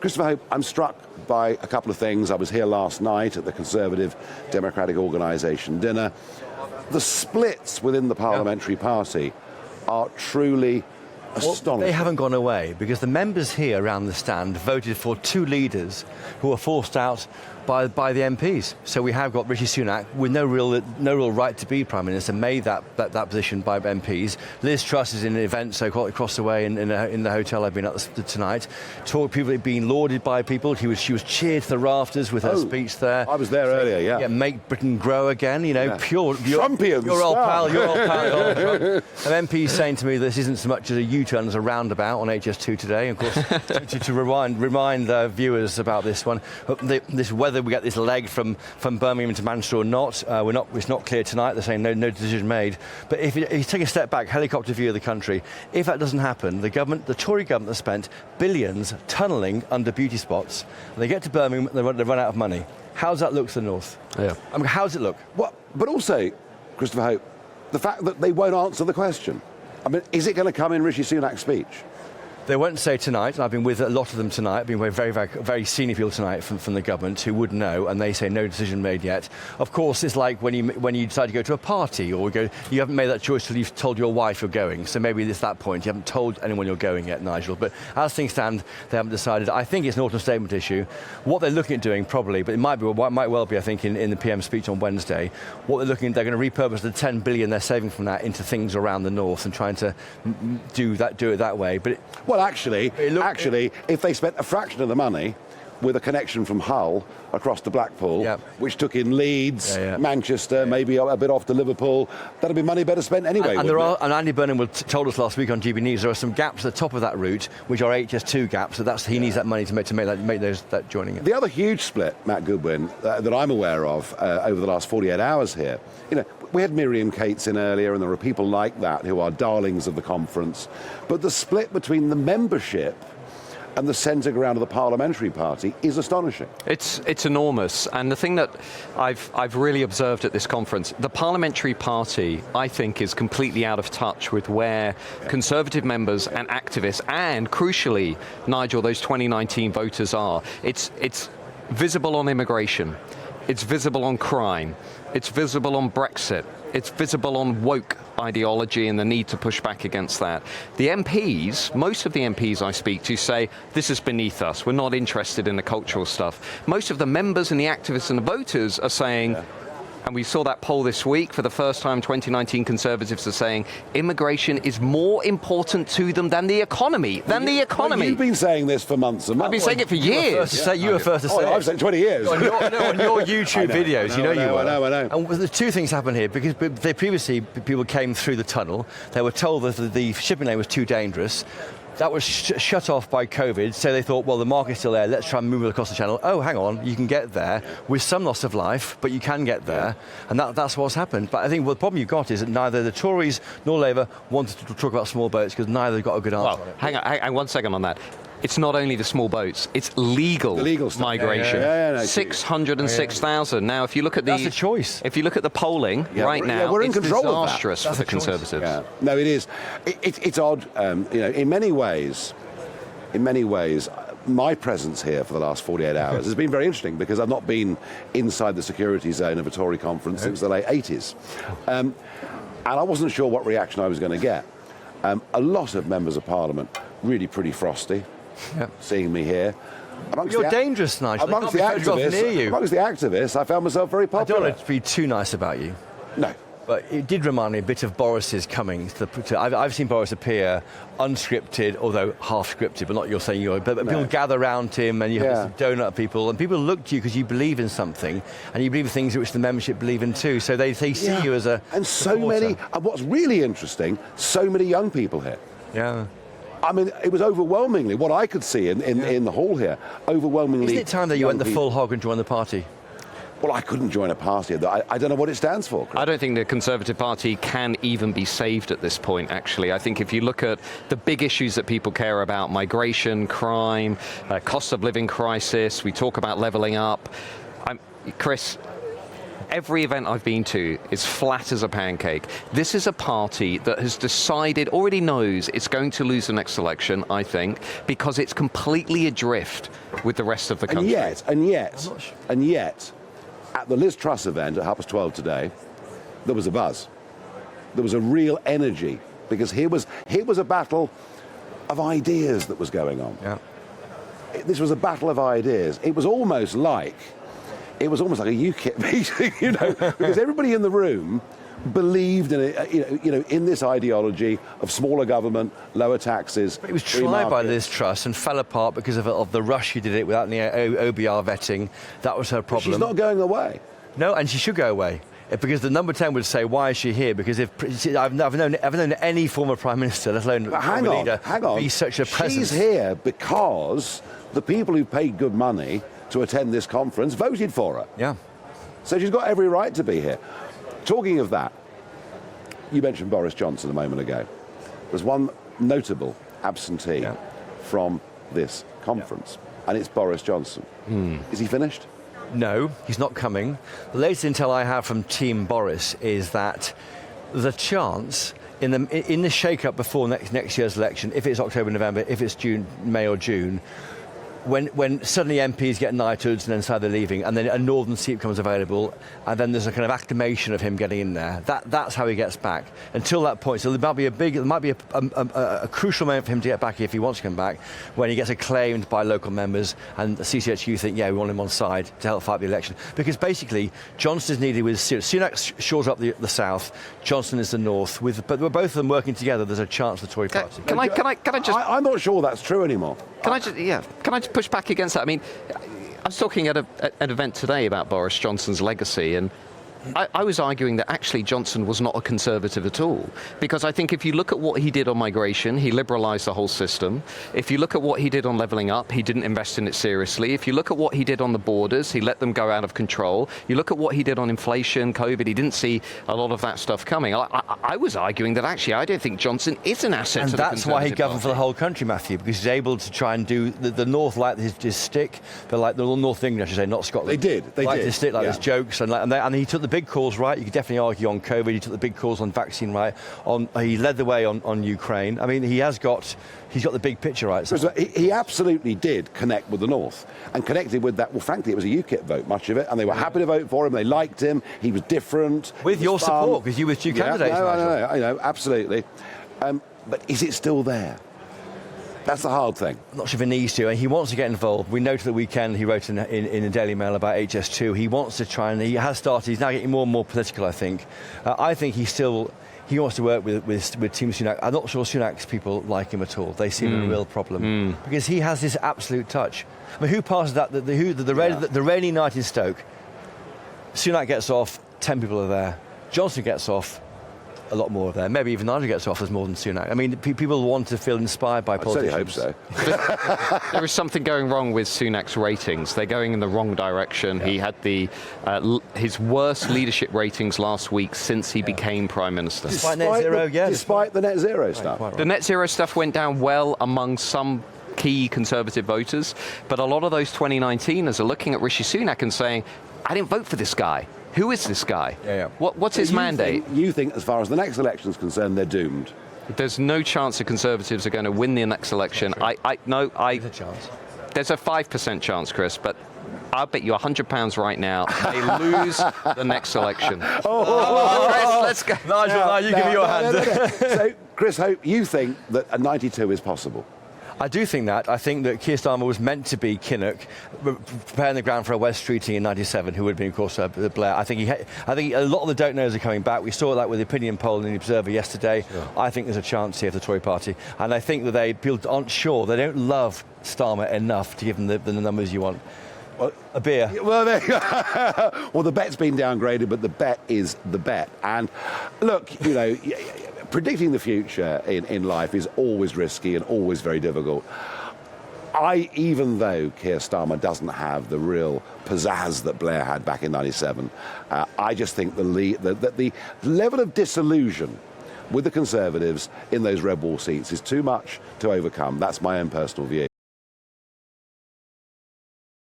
Christopher, I'm struck by a couple of things. I was here last night at the Conservative Democratic Organisation dinner. The splits within the parliamentary party are truly astonishing. They haven't gone away, because the members here around the stand voted for two leaders who were forced out by the MPs. So we have got Rishi Sunak with no real right to be Prime Minister, made that position by MPs. Liz Truss is in an event so across the way in the hotel I've been at tonight. People being lauded by people. She was cheered to the rafters with her speech there. I was there earlier, yeah. Yeah, make Britain grow again. You know, yeah. Pure Trumpian your old pal, your old pal. Trump. An MP saying to me this isn't so much as a U-turn as a roundabout on HS2 today. Of course, to remind viewers about this one, whether we get this leg from Birmingham to Manchester or not, it's not clear tonight. They're saying no decision made. But if you take a step back, helicopter view of the country, if that doesn't happen, the Tory government has spent billions tunnelling under beauty spots. They get to Birmingham, they run out of money. How does that look to the north? Yeah. I mean, how does it look? Well, but also, Christopher Hope, the fact that they won't answer the question. I mean, is it going to come in Rishi Sunak's speech? They won't say tonight, and I've been with a lot of them tonight. I've been with very senior people tonight from the government who would know, and they say no decision made yet. Of course, it's like when you decide to go to a party, or you haven't made that choice till you've told your wife you're going. So maybe it's that point. You haven't told anyone you're going yet, Nigel. But as things stand, they haven't decided. I think it's an autumn statement issue. What they're looking at doing, probably, but it might well be, I think, in the PM speech on Wednesday. They're going to repurpose the 10 billion they're saving from that into things around the north and trying to do it that way. But actually, if they spent a fraction of the money with a connection from Hull across to Blackpool, which took in Leeds, Manchester, maybe a bit off to Liverpool, that'd be money better spent anyway. And Andy Burnham told us last week on GB News there are some gaps at the top of that route, which are HS2 gaps. So he needs that money to make that joining it. The other huge split, Matt Goodwin, that I'm aware of over the last 48 hours here, we had Miriam Cates in earlier, and there are people like that who are darlings of the conference. But the split between the membership and the centre ground of the parliamentary party is astonishing. It's enormous, and the thing that I've really observed at this conference, the parliamentary party, I think, is completely out of touch with where Conservative members and activists, and crucially, Nigel, those 2019 voters are. It's visible on immigration. It's visible on crime. It's visible on Brexit. It's visible on woke ideology and the need to push back against that. The MPs, most of the MPs I speak to say, this is beneath us. We're not interested in the cultural stuff. Most of the members and the activists and the voters are saying, and we saw that poll this week, for the first time 2019 Conservatives are saying immigration is more important to them than the economy. Well, you've been saying this for months and months. I've been saying it for years. You were first to say it. I've said 20 years. On your YouTube videos, I know. And the two things happened here, because people came through the tunnel. They were told that the shipping lane was too dangerous. That was shut off by COVID, so they thought, well, the market's still there, let's try and move it across the channel. Oh, hang on, you can get there with some loss of life, but you can get there, and that's what's happened. But I think the problem you've got is that neither the Tories nor Labour wanted to talk about small boats, because neither got a good answer on it. Hang on 1 second on that. It's not only the small boats, it's legal migration. 606,000. Now, if you look at that's a choice. If you look at the polling right now, we're in it's control disastrous for the Conservatives. Yeah. No, it is. It's odd. In many ways, my presence here for the last 48 hours has been very interesting, because I've not been inside the security zone of a Tory conference since the late 80s. And I wasn't sure what reaction I was going to get. A lot of members of Parliament really pretty frosty. Seeing me here. You're dangerous, Nigel. Amongst the activists, I found myself very popular. I don't want to be too nice about you. No. But it did remind me a bit of Boris's coming. I've seen Boris appear unscripted, although half scripted, but not you're saying you're. But people gather around him, and you have this donut people, and people look to you because you believe in something, and you believe in things which the membership believe in too. So they see you as a and supporter. And what's really interesting, so many young people here. Yeah. I mean, it was overwhelmingly, what I could see in the hall here, overwhelmingly. Isn't it time that you went the full hog and joined the party? Well, I couldn't join a party. I don't know what it stands for, Chris. I don't think the Conservative Party can even be saved at this point, actually. I think if you look at the big issues that people care about, migration, crime, cost of living crisis, we talk about levelling up. Chris, Every event I've been to is flat as a pancake. This is a party that has decided, already knows it's going to lose the next election, I think, because it's completely adrift with the rest of the country. And yet, at the Liz Truss event at 12:30 today, there was a buzz. There was a real energy, because here was a battle of ideas that was going on. Yeah. This was a battle of ideas. It was almost like a UKIP meeting, you know, because everybody in the room believed in it, in this ideology of smaller government, lower taxes. But it was tried by Liz Truss and fell apart because of the rush she did it without any OBR vetting. That was her problem. But she's not going away. No, and she should go away. Because the number 10 would say, why is she here? Because I've known any former Prime Minister, let alone leader, be such a presence. She's here because the people who paid good money to attend this conference voted for her. Yeah. So she's got every right to be here. Talking of that, you mentioned Boris Johnson a moment ago. There's one notable absentee from this conference, and it's Boris Johnson. Is he finished? No, he's not coming. The latest intel I have from Team Boris is that the chance in the shake-up before next year's election, if it's October, November, if it's May or June, when suddenly MPs get knighthoods and then decide they're leaving, and then a northern seat becomes available, and then there's a kind of acclamation of him getting in there. That's how he gets back. Until that point, so there might be a crucial moment for him to get back if he wants to come back, when he gets acclaimed by local members, and the CCHU think, yeah, we want him on side to help fight the election. Because basically, Johnson is needed with Sunak shores up the south, Johnson is the north. But we're both of them working together. There's a chance for the Tory party. Can I just? I'm not sure that's true anymore. Can I just push back against that? I mean, I was talking at an event today about Boris Johnson's legacy, and I was arguing that actually Johnson was not a Conservative at all. Because I think if you look at what he did on migration, he liberalised the whole system. If you look at what he did on levelling up, he didn't invest in it seriously. If you look at what he did on the borders, he let them go out of control. You look at what he did on inflation, COVID, he didn't see a lot of that stuff coming. I was arguing that actually I don't think Johnson is an asset to the Conservative And that's why he governed Party. for the whole country, Matthew, because he's able to try and do the North like his stick, but like the North England, I should say, not Scotland. They did. His stick, like his jokes, and he took the big calls right. You could definitely argue on COVID. He took the big calls on vaccine right. He led the way on Ukraine. I mean, he's got the big picture right. So. He absolutely did connect with the North, and connected with that. Well, frankly, it was a UKIP vote, much of it, and they were happy to vote for him. They liked him. He was different. With your support, because you were two candidates. I know, absolutely. But is it still there? That's the hard thing. I'm not sure if he needs to, and he wants to get involved. We noted the weekend he wrote in the Daily Mail about HS2. He wants to try, and he has started. He's now getting more and more political, I think. I think he wants to work with Team Sunak. I'm not sure Sunak's people like him at all. They see him a real problem because he has this absolute touch. I mean, who passes that? The rainy night in Stoke. Sunak gets off. 10 people are there. Johnson gets off. A lot more of there. Maybe even Nigel gets off as more than Sunak. I mean, people want to feel inspired by politicians. I certainly hope so. There is something going wrong with Sunak's ratings. They're going in the wrong direction. Yeah. He had his worst leadership ratings last week since he became Prime Minister. Despite net zero, despite the net zero stuff. Right. The net zero stuff went down well among some key Conservative voters, but a lot of those 2019ers are looking at Rishi Sunak and saying, I didn't vote for this guy. Who is this guy? What's his mandate? You think, as far as the next election is concerned, they're doomed? There's no chance the Conservatives are going to win the next election. There's a chance. There's a 5% chance, Chris, but I'll bet you £100 right now they lose the next election. Chris, let's go. Nigel, you give me your hand. So, Chris Hope, you think that a 92 is possible? I do think that. I think that Keir Starmer was meant to be Kinnock, preparing the ground for a West Streeting in '97, who would have been, of course, Blair. I think a lot of the don't-knows are coming back. We saw that with the opinion poll in the Observer yesterday. Sure. I think there's a chance here for the Tory party. And I think that people aren't sure. They don't love Starmer enough to give them the numbers you want. Well, a beer. Well, well, the bet's been downgraded, but the bet is the bet. And look, predicting the future in life is always risky and always very difficult. Even though Keir Starmer doesn't have the real pizzazz that Blair had back in '97, I just think the level of disillusion with the Conservatives in those red wall seats is too much to overcome. That's my own personal view.